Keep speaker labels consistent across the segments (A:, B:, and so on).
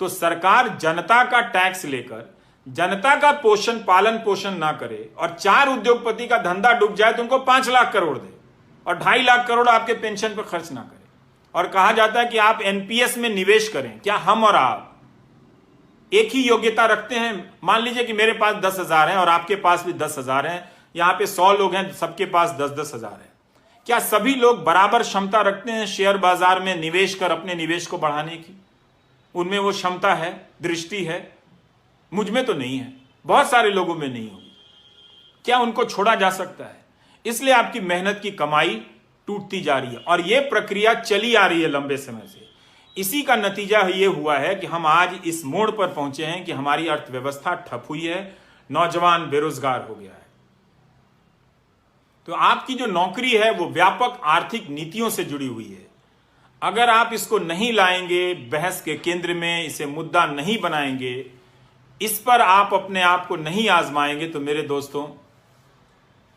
A: तो सरकार जनता का टैक्स लेकर जनता का पालन पोषण ना करे और 4 उद्योगपति का धंधा डूब जाए तो उनको 5 लाख करोड़ दे और 2.5 लाख करोड़ आपके पेंशन पर खर्च ना करे, और कहा जाता है कि आप एनपीएस में निवेश करें। क्या हम और आप एक ही योग्यता रखते हैं? मान लीजिए कि मेरे पास 10,000 है और आपके पास भी 10,000 है, यहां पे 100 लोग हैं, सबके पास 10-10 हजार है। क्या सभी लोग बराबर क्षमता रखते हैं शेयर बाजार में निवेश कर अपने निवेश को बढ़ाने की? उनमें वो क्षमता है, दृष्टि है? मुझ में तो नहीं है, बहुत सारे लोगों में नहीं होगी। क्या उनको छोड़ा जा सकता है? इसलिए आपकी मेहनत की कमाई टूटती जा रही है और यह प्रक्रिया चली आ रही है लंबे समय से। इसी का नतीजा यह हुआ है कि हम आज इस मोड़ पर पहुंचे हैं कि हमारी अर्थव्यवस्था ठप हुई है, नौजवान बेरोजगार हो गया है। तो आपकी जो नौकरी है वो व्यापक आर्थिक नीतियों से जुड़ी हुई है। अगर आप इसको नहीं लाएंगे बहस के केंद्र में, इसे मुद्दा नहीं बनाएंगे, इस पर आप अपने आप को नहीं आजमाएंगे, तो मेरे दोस्तों,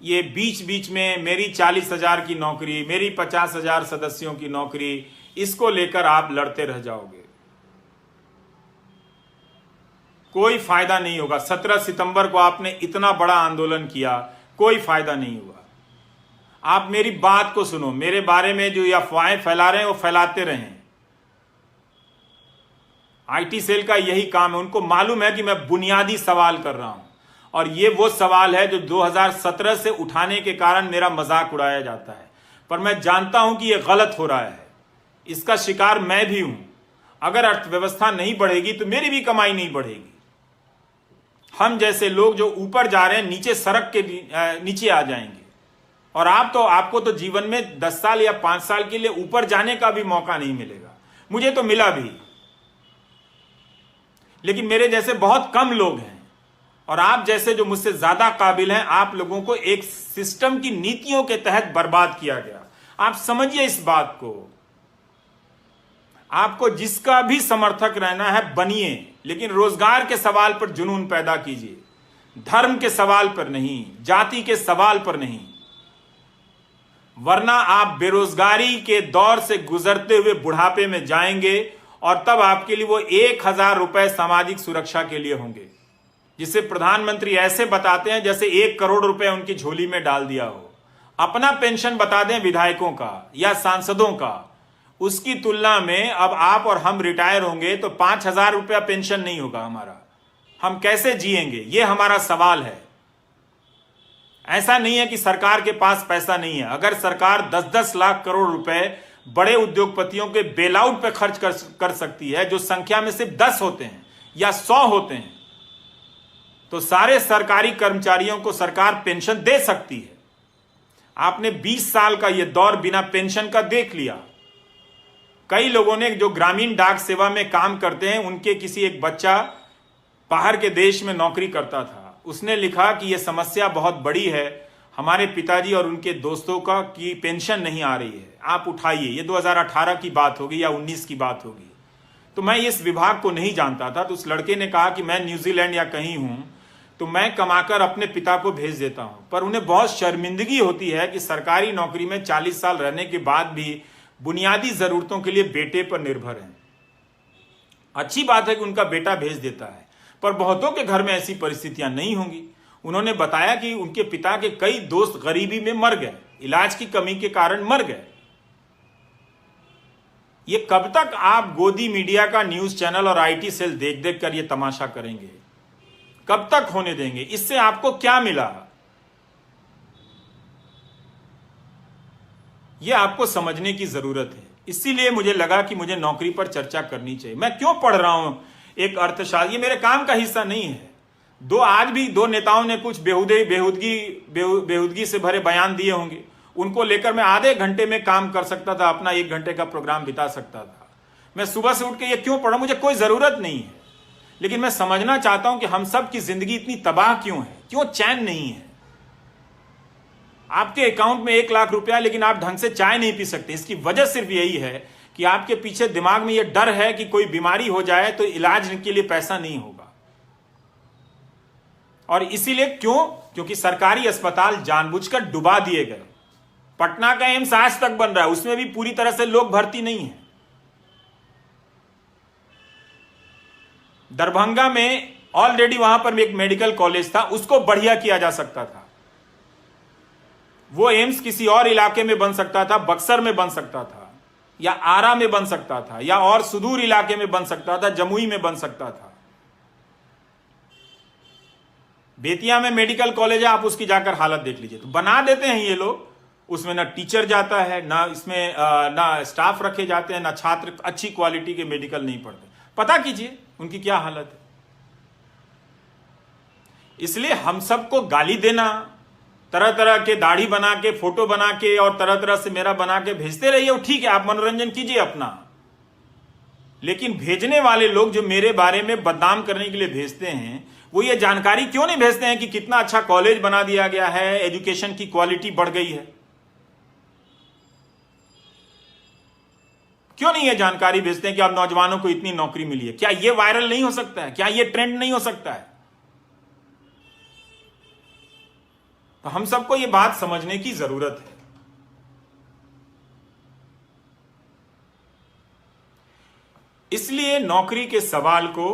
A: ये बीच बीच में मेरी 40,000 की नौकरी, मेरी 50,000 सदस्यों की नौकरी, इसको लेकर आप लड़ते रह जाओगे, कोई फायदा नहीं होगा। 17 सितंबर को आपने इतना बड़ा आंदोलन किया, कोई फायदा नहीं हुआ। आप मेरी बात को सुनो, मेरे बारे में जो अफवाहें फैला रहे हैं वो फैलाते रहें। आईटी सेल का यही काम है, उनको मालूम है कि मैं बुनियादी सवाल कर रहा हूं और ये वो सवाल है जो 2017 से उठाने के कारण मेरा मजाक उड़ाया जाता है, पर मैं जानता हूं कि यह गलत हो रहा है, इसका शिकार मैं भी हूं। अगर अर्थव्यवस्था नहीं बढ़ेगी तो मेरी भी कमाई नहीं बढ़ेगी। हम जैसे लोग जो ऊपर जा रहे हैं नीचे सड़क के नीचे आ जाएंगे, और आपको तो जीवन में 10 साल या 5 साल के लिए ऊपर जाने का भी मौका नहीं मिलेगा। मुझे तो मिला भी, लेकिन मेरे जैसे बहुत कम लोग हैं, और आप जैसे जो मुझसे ज्यादा काबिल हैं, आप लोगों को एक सिस्टम की नीतियों के तहत बर्बाद किया गया। आप समझिए इस बात को। आपको जिसका भी समर्थक रहना है बनिए, लेकिन रोजगार के सवाल पर जुनून पैदा कीजिए, धर्म के सवाल पर नहीं, जाति के सवाल पर नहीं, वरना आप बेरोजगारी के दौर से गुजरते हुए बुढ़ापे में जाएंगे और तब आपके लिए वो 1,000 रुपए सामाजिक सुरक्षा के लिए होंगे, जिसे प्रधानमंत्री ऐसे बताते हैं जैसे 1 करोड़ रुपए उनकी झोली में डाल दिया हो। अपना पेंशन बता दें विधायकों का या सांसदों का, उसकी तुलना में अब आप और हम रिटायर होंगे तो 5,000 रुपया पेंशन नहीं होगा हमारा। हम कैसे जिएंगे, ये हमारा सवाल है। ऐसा नहीं है कि सरकार के पास पैसा नहीं है। अगर सरकार 10-10 लाख करोड़ रुपए बड़े उद्योगपतियों के बेलआउट पे खर्च कर सकती है, जो संख्या में सिर्फ 10 होते हैं या 100 होते हैं, तो सारे सरकारी कर्मचारियों को सरकार पेंशन दे सकती है। आपने 20 साल का यह दौर बिना पेंशन का देख लिया। कई लोगों ने जो ग्रामीण डाक सेवा में काम करते हैं, उनके किसी एक बच्चा बाहर के देश में नौकरी करता था, उसने लिखा कि यह समस्या बहुत बड़ी है, हमारे पिताजी और उनके दोस्तों का की पेंशन नहीं आ रही है, आप उठाइए। ये 2018 की बात होगी या 19 की बात होगी। तो मैं इस विभाग को नहीं जानता था, तो उस लड़के ने कहा कि मैं न्यूजीलैंड या कहीं हूं तो मैं कमाकर अपने पिता को भेज देता हूं, पर उन्हें बहुत शर्मिंदगी होती है कि सरकारी नौकरी में 40 साल रहने के बाद भी बुनियादी जरूरतों के लिए बेटे पर निर्भर हैं। अच्छी बात है कि उनका बेटा भेज देता है, पर बहुतों के घर में ऐसी परिस्थितियां नहीं होंगी। उन्होंने बताया कि उनके पिता के कई दोस्त गरीबी में मर गए, इलाज की कमी के कारण मर गए। ये कब तक आप गोदी मीडिया का न्यूज चैनल और आईटी सेल देख देख कर ये तमाशा करेंगे? कब तक होने देंगे? इससे आपको क्या मिला? यह आपको समझने की जरूरत है। इसीलिए मुझे लगा कि मुझे नौकरी पर चर्चा करनी चाहिए। मैं क्यों पढ़ रहा हूं एक अर्थशास्त्र, ये मेरे काम का हिस्सा नहीं है। आज भी दो नेताओं ने कुछ बेहुदगी से भरे बयान दिए होंगे, उनको लेकर मैं आधे घंटे में काम कर सकता था, अपना 1 घंटे का प्रोग्राम बिता सकता था। मैं सुबह से उठ के ये क्यों पढ़ा, मुझे कोई जरूरत नहीं है, लेकिन मैं समझना चाहता हूं कि हम सब की जिंदगी इतनी तबाह क्यों है, क्यों चैन नहीं है। आपके अकाउंट में 1 लाख रुपया, लेकिन आप ढंग से चाय नहीं पी सकते। इसकी वजह सिर्फ यही है कि आपके पीछे दिमाग में यह डर है कि कोई बीमारी हो जाए तो इलाज के लिए पैसा नहीं होगा। और इसीलिए क्योंकि सरकारी अस्पताल जानबूझकर डुबा दिए गए। पटना का एम्स आज तक बन रहा है, उसमें भी पूरी तरह से लोग भर्ती नहीं है। दरभंगा में ऑलरेडी वहां पर एक मेडिकल कॉलेज था, उसको बढ़िया किया जा सकता था। वो एम्स किसी और इलाके में बन सकता था, बक्सर में बन सकता था, या आरा में बन सकता था, या और सुदूर इलाके में बन सकता था, जमुई में बन सकता था। बेतिया में मेडिकल कॉलेज है, आप उसकी जाकर हालत देख लीजिए। तो बना देते हैं ये लोग, उसमें ना टीचर जाता है, ना इसमें ना स्टाफ रखे जाते हैं, ना छात्र अच्छी क्वालिटी के मेडिकल नहीं पढ़ते। पता कीजिए उनकी क्या हालत है। इसलिए हम सबको गाली देना, तरह तरह के दाढ़ी बना के, फोटो बना के और तरह तरह से मेरा बना के भेजते रहिए, ठीक है, आप मनोरंजन कीजिए अपना। लेकिन भेजने वाले लोग जो मेरे बारे में बदनाम करने के लिए भेजते हैं, वो ये जानकारी क्यों नहीं भेजते हैं कि कितना अच्छा कॉलेज बना दिया गया है, एजुकेशन की क्वालिटी बढ़ गई है? क्यों नहीं ये जानकारी भेजते हैं कि अब नौजवानों को इतनी नौकरी मिली है? क्या ये वायरल नहीं हो सकता है? क्या ये ट्रेंड नहीं हो सकता है? तो हम सबको ये बात समझने की जरूरत है। इसलिए नौकरी के सवाल को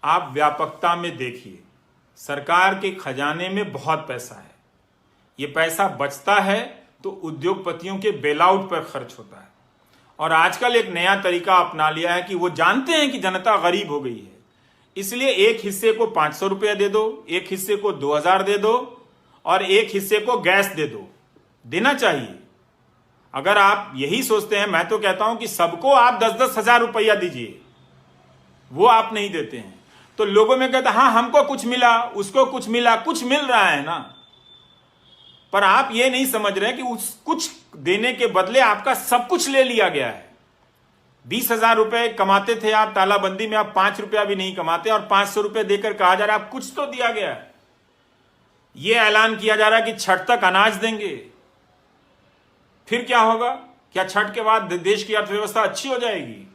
A: आप व्यापकता में देखिए। सरकार के खजाने में बहुत पैसा है, ये पैसा बचता है तो उद्योगपतियों के बेलआउट पर खर्च होता है। और आजकल एक नया तरीका अपना लिया है कि वो जानते हैं कि जनता गरीब हो गई है, इसलिए एक हिस्से को 500 रुपया दे दो, एक हिस्से को 2000 दे दो और एक हिस्से को गैस दे दो। देना चाहिए। अगर आप यही सोचते हैं, मैं तो कहता हूं कि सबको आप 10-10 हजार रुपया दीजिए, वो आप नहीं देते हैं तो लोगों में कहते हैं हाँ हमको कुछ मिला, उसको कुछ मिला, कुछ मिल रहा है ना। पर आप ये नहीं समझ रहे कि उस कुछ देने के बदले आपका सब कुछ ले लिया गया है। 20,000 रुपए कमाते थे आप तालाबंदी में, आप 5 रुपया भी नहीं कमाते और 500 रुपए देकर कहा जा रहा है आप कुछ तो दिया गया है। यह ऐलान किया जा रहा है कि छठ तक अनाज देंगे। फिर क्या होगा? क्या छठ के बाद देश की अर्थव्यवस्था अच्छी हो जाएगी?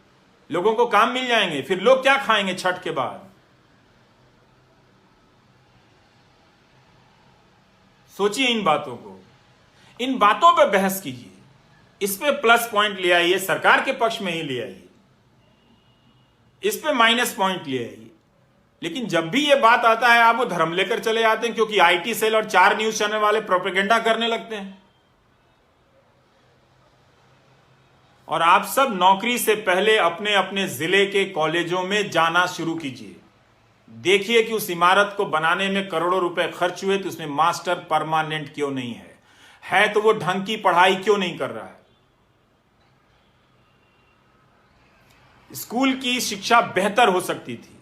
A: लोगों को काम मिल जाएंगे? फिर लोग क्या खाएंगे छठ के बाद? सोचिए इन बातों को, इन बातों पर बहस कीजिए, इस पे प्लस पॉइंट ले आइए, सरकार के पक्ष में ही ले आइए, इस पे माइनस पॉइंट ले आइए। लेकिन जब भी ये बात आता है आप वो धर्म लेकर चले आते हैं, क्योंकि आईटी सेल और 4 न्यूज चैनल वाले प्रोपेगेंडा करने लगते हैं। और आप सब नौकरी से पहले अपने अपने जिले के कॉलेजों में जाना शुरू कीजिए। देखिए कि उस इमारत को बनाने में करोड़ों रुपए खर्च हुए तो उसमें मास्टर परमानेंट क्यों नहीं है तो वो ढंग की पढ़ाई क्यों नहीं कर रहा है। स्कूल की शिक्षा बेहतर हो सकती थी।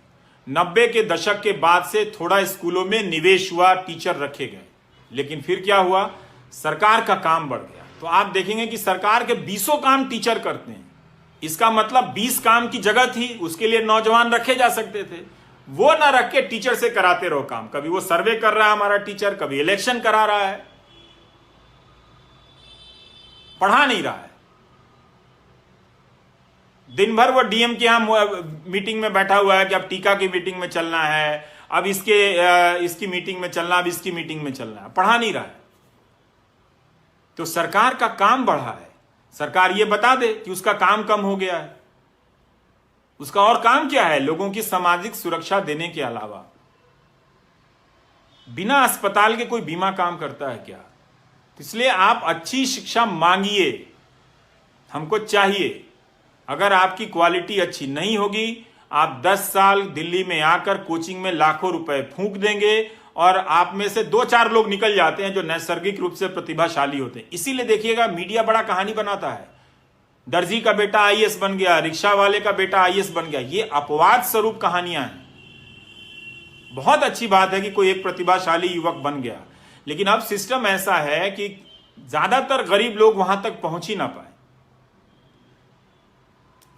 A: 90 के दशक के बाद से थोड़ा स्कूलों में निवेश हुआ, टीचर रखे गए, लेकिन फिर क्या हुआ? सरकार का काम बढ़ गया। तो आप देखेंगे कि सरकार के 20 काम टीचर करते हैं। इसका मतलब 20 काम की जगह थी, उसके लिए नौजवान रखे जा सकते थे, वो ना रख के टीचर से कराते रहो काम। कभी वो सर्वे कर रहा है हमारा टीचर, कभी इलेक्शन करा रहा है, पढ़ा नहीं रहा है। दिन भर वो डीएम के यहां मीटिंग में बैठा हुआ है कि अब टीका की मीटिंग में चलना है, अब इसकी मीटिंग में चलना, अब इसकी मीटिंग में चलना है, पढ़ा नहीं रहा है। तो सरकार का काम बढ़ा है। सरकार ये बता दे कि उसका काम कम हो गया है। उसका और काम क्या है? लोगों की सामाजिक सुरक्षा देने के अलावा। बिना अस्पताल के कोई बीमा काम करता है क्या? इसलिए आप अच्छी शिक्षा मांगिए, हमको चाहिए। अगर आपकी क्वालिटी अच्छी नहीं होगी, आप 10 साल दिल्ली में आकर कोचिंग में लाखों रुपए फूंक देंगे और आप में से 2-4 लोग निकल जाते हैं जो नैसर्गिक रूप से प्रतिभाशाली होते हैं। इसीलिए देखिएगा मीडिया बड़ा कहानी बनाता है। दर्जी का बेटा आईएएस बन गया, रिक्शा वाले का बेटा आईएएस बन गया। ये अपवाद स्वरूप कहानियां हैं। बहुत अच्छी बात है कि कोई एक प्रतिभाशाली युवक बन गया, लेकिन अब सिस्टम ऐसा है कि ज्यादातर गरीब लोग वहां तक पहुंच ही ना पाए।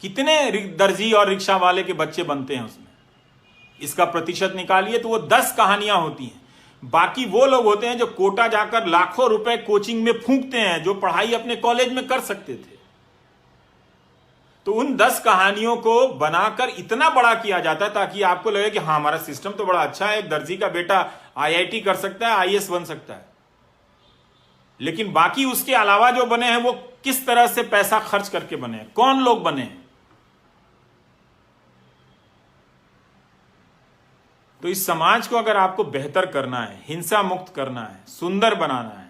A: कितने दर्जी और रिक्शा वाले के बच्चे बनते हैं उसमें? इसका प्रतिशत निकालिए तो वो 10 कहानियां होती हैं। बाकी वो लोग होते हैं जो कोटा जाकर लाखों रुपए कोचिंग में फूंकते हैं, जो पढ़ाई अपने कॉलेज में कर सकते थे। तो उन 10 कहानियों को बनाकर इतना बड़ा किया जाता है ताकि आपको लगे कि हाँ हमारा सिस्टम तो बड़ा अच्छा है, एक दर्जी का बेटा आईआईटी कर सकता है, आईएएस बन सकता है। लेकिन बाकी उसके अलावा जो बने हैं वो किस तरह से पैसा खर्च करके बने हैं, कौन लोग बने हैं? तो इस समाज को अगर आपको बेहतर करना है, हिंसा मुक्त करना है, सुंदर बनाना है,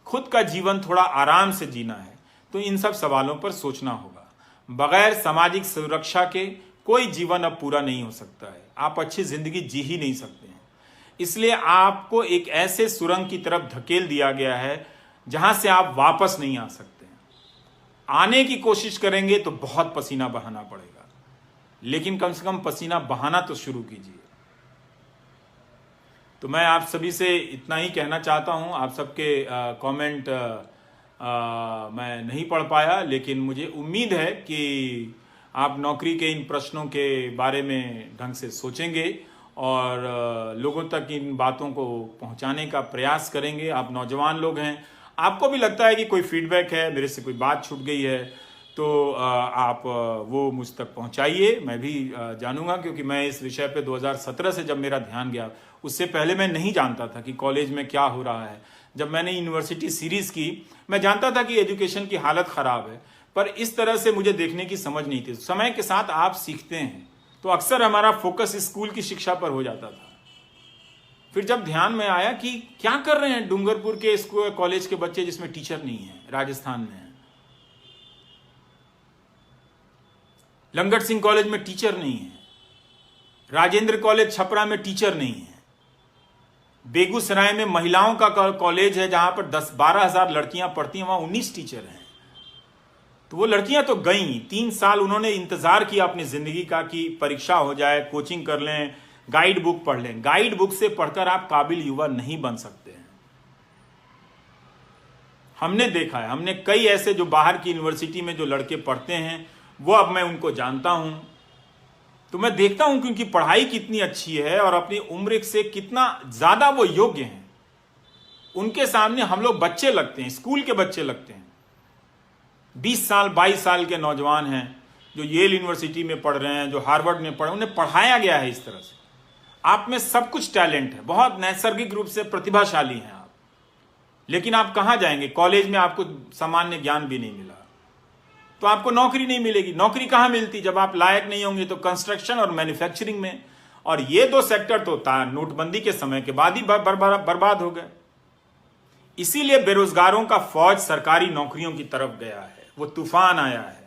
A: खुद का जीवन थोड़ा आराम से जीना है, तो इन सब सवालों पर सोचना होगा। बगैर सामाजिक सुरक्षा के कोई जीवन अब पूरा नहीं हो सकता है। आप अच्छी जिंदगी जी ही नहीं सकते हैं। इसलिए आपको एक ऐसे सुरंग की तरफ धकेल दिया गया है जहां से आप वापस नहीं आ सकते हैं। आने की कोशिश करेंगे तो बहुत पसीना बहाना पड़ेगा, लेकिन कम से कम पसीना बहाना तो शुरू कीजिए। तो मैं आप सभी से इतना ही कहना चाहता हूं। आप सबके कमेंट मैं नहीं पढ़ पाया, लेकिन मुझे उम्मीद है कि आप नौकरी के इन प्रश्नों के बारे में ढंग से सोचेंगे और लोगों तक इन बातों को पहुंचाने का प्रयास करेंगे। आप नौजवान लोग हैं, आपको भी लगता है कि कोई फीडबैक है, मेरे से कोई बात छूट गई है, तो आप वो मुझ तक पहुंचाइए। मैं भी जानूंगा, क्योंकि मैं इस विषय पे 2017 से जब मेरा ध्यान गया, उससे पहले मैं नहीं जानता था कि कॉलेज में क्या हो रहा है। जब मैंने यूनिवर्सिटी सीरीज की, मैं जानता था कि एजुकेशन की हालत खराब है, पर इस तरह से मुझे देखने की समझ नहीं थी। समय के साथ आप सीखते हैं, तो अक्सर हमारा फोकस स्कूल की शिक्षा पर हो जाता था। फिर जब ध्यान में आया कि क्या कर रहे हैं डूंगरपुर के स्कूल कॉलेज के बच्चे जिसमें टीचर नहीं है, राजस्थान में है, लंगट सिंह कॉलेज में टीचर नहीं है, राजेंद्र कॉलेज छपरा में टीचर नहीं है, बेगूसराय में महिलाओं का कॉलेज है जहां पर 10-12 हजार लड़कियां पढ़ती हैं, वहां 19 टीचर हैं। तो वो लड़कियां तो गईं, 3 साल उन्होंने इंतजार किया अपनी जिंदगी का कि परीक्षा हो जाए, कोचिंग कर लें, गाइड बुक पढ़ लें। गाइड बुक से पढ़कर आप काबिल युवा नहीं बन सकते हैं। हमने देखा है, हमने कई ऐसे जो बाहर की यूनिवर्सिटी में जो लड़के पढ़ते हैं, वो अब मैं उनको जानता हूं, तो मैं देखता हूं कि उनकी पढ़ाई कितनी अच्छी है और अपनी उम्र से कितना ज्यादा वो योग्य हैं। उनके सामने हम लोग बच्चे लगते हैं, स्कूल के बच्चे लगते हैं। 20 साल 22 साल के नौजवान हैं जो येल यूनिवर्सिटी में पढ़ रहे हैं, जो हार्वर्ड में पढ़ रहे हैं, उन्हें पढ़ाया गया है इस तरह से। आप में सब कुछ टैलेंट है, बहुत नैसर्गिक रूप से प्रतिभाशाली हैं आप, लेकिन आप कहां जाएंगे? कॉलेज में आपको सामान्य ज्ञान भी नहीं मिला, तो आपको नौकरी नहीं मिलेगी। नौकरी कहां मिलती? जब आप लायक नहीं होंगे तो कंस्ट्रक्शन और मैन्युफैक्चरिंग में। और ये 2 सेक्टर तो नोटबंदी के समय के बाद ही बर्बाद हो गए। इसीलिए बेरोजगारों का फौज सरकारी नौकरियों की तरफ गया है, वो तूफान आया है।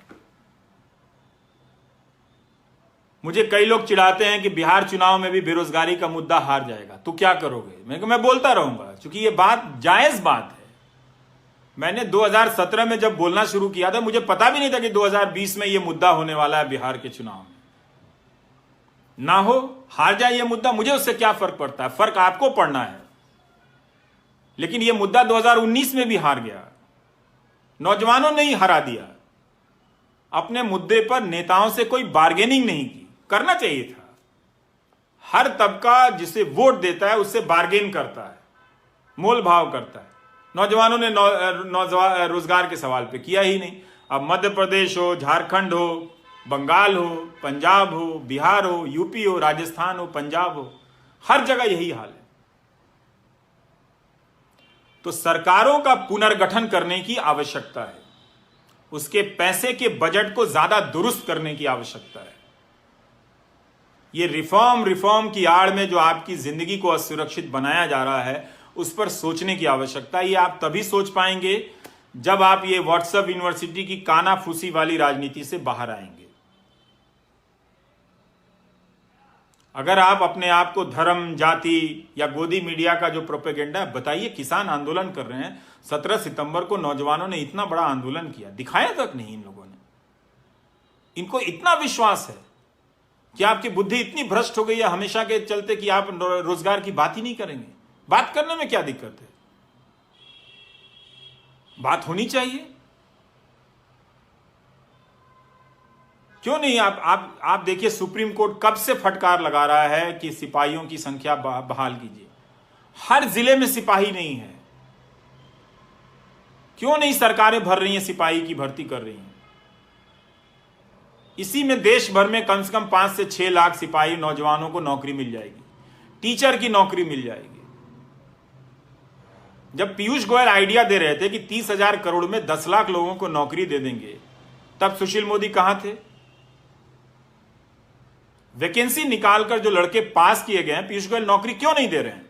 A: मुझे कई लोग चिढ़ाते हैं कि बिहार चुनाव में भी बेरोजगारी का मुद्दा हार जाएगा, तो क्या करोगे? मैं बोलता रहूंगा, क्योंकि ये बात जायज बात है। मैंने 2017 में जब बोलना शुरू किया था, मुझे पता भी नहीं था कि 2020 में ये मुद्दा होने वाला है बिहार के चुनाव में। ना हो, हार जाए ये मुद्दा, मुझे उससे क्या फर्क पड़ता है? फर्क आपको पड़ना है। लेकिन ये मुद्दा 2019 में भी हार गया, नौजवानों ने ही हरा दिया। अपने मुद्दे पर नेताओं से कोई बार्गेनिंग नहीं की, करना चाहिए था। हर तबका जिसे वोट देता है उससे बार्गेन करता है, मोल भाव करता है। नौजवानों ने रोजगार के सवाल पे किया ही नहीं। अब मध्य प्रदेश हो, झारखंड हो, बंगाल हो, पंजाब हो, बिहार हो, यूपी हो, राजस्थान हो, पंजाब हो, हर जगह यही हाल है। तो सरकारों का पुनर्गठन करने की आवश्यकता है, उसके पैसे के बजट को ज्यादा दुरुस्त करने की आवश्यकता है। ये रिफॉर्म की आड़ में जो आपकी जिंदगी को असुरक्षित बनाया जा रहा है, उस पर सोचने की आवश्यकता है। ये आप तभी सोच पाएंगे जब आप ये व्हाट्सएप यूनिवर्सिटी की कानाफूसी वाली राजनीति से बाहर आएंगे। अगर आप अपने आप को धर्म, जाति या गोदी मीडिया का जो प्रोपेगेंडा है, बताइए, किसान आंदोलन कर रहे हैं। 17 सितंबर को नौजवानों ने इतना बड़ा आंदोलन किया, दिखाया तक नहीं इन लोगों ने। इनको इतना विश्वास है कि आपकी बुद्धि इतनी भ्रष्ट हो गई है हमेशा के चलते कि आप रोजगार की बात ही नहीं करेंगे। बात करने में क्या दिक्कत है? बात होनी चाहिए, क्यों नहीं? आप देखिए, सुप्रीम कोर्ट कब से फटकार लगा रहा है कि सिपाहियों की संख्या बहाल कीजिए। हर जिले में सिपाही नहीं है, क्यों नहीं सरकारें भर रही हैं, सिपाही की भर्ती कर रही हैं? इसी में देश भर में कम से कम 5 से 6 लाख सिपाही नौजवानों को नौकरी मिल जाएगी, टीचर की नौकरी मिल जाएगी। जब पीयूष गोयल आइडिया दे रहे थे कि 30,000 करोड़ में 10 लाख लोगों को नौकरी दे देंगे, तब सुशील मोदी कहां थे? वैकेंसी निकालकर जो लड़के पास किए गए हैं, पीयूष गोयल नौकरी क्यों नहीं दे रहे हैं?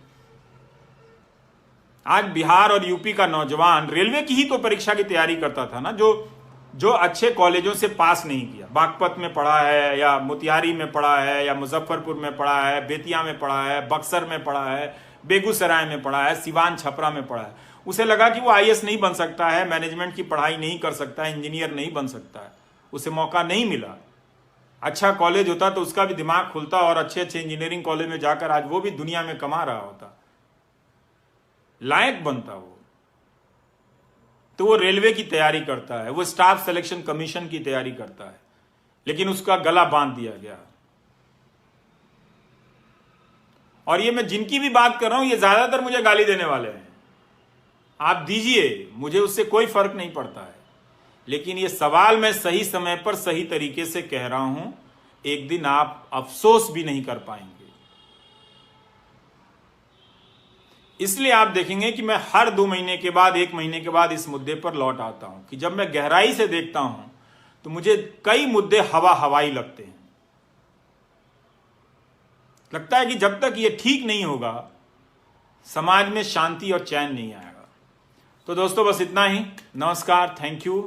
A: आज बिहार और यूपी का नौजवान रेलवे की ही तो परीक्षा की तैयारी करता था ना, जो अच्छे कॉलेजों से पास नहीं किया, बागपत में पढ़ा है या मोतिहारी में पढ़ा है या मुजफ्फरपुर में पढ़ा है, बेतिया में पढ़ा है, बक्सर में पढ़ा है, बेगूसराय में पढ़ा है, सिवान छपरा में पढ़ा है। उसे लगा कि वो आईएएस नहीं बन सकता है, मैनेजमेंट की पढ़ाई नहीं कर सकता है, इंजीनियर नहीं बन सकता है, उसे मौका नहीं मिला। अच्छा कॉलेज होता तो उसका भी दिमाग खुलता और अच्छे अच्छे इंजीनियरिंग कॉलेज में जाकर आज वो भी दुनिया में कमा रहा होता, लायक बनता वो। तो वो रेलवे की तैयारी करता है, वो स्टाफ सिलेक्शन कमीशन की तैयारी करता है, लेकिन उसका गला बांध दिया गया। और ये मैं जिनकी भी बात कर रहा हूं, ये ज्यादातर मुझे गाली देने वाले हैं। आप दीजिए, मुझे उससे कोई फर्क नहीं पड़ता है, लेकिन ये सवाल मैं सही समय पर सही तरीके से कह रहा हूं, एक दिन आप अफसोस भी नहीं कर पाएंगे। इसलिए आप देखेंगे कि मैं हर 2 महीने के बाद, 1 महीने के बाद इस मुद्दे पर लौट आता हूं कि जब मैं गहराई से देखता हूं तो मुझे कई मुद्दे हवाई लगते हैं। लगता है कि जब तक ये ठीक नहीं होगा, समाज में शांति और चैन नहीं आएगा। तो दोस्तों बस इतना ही। नमस्कार, थैंक यू।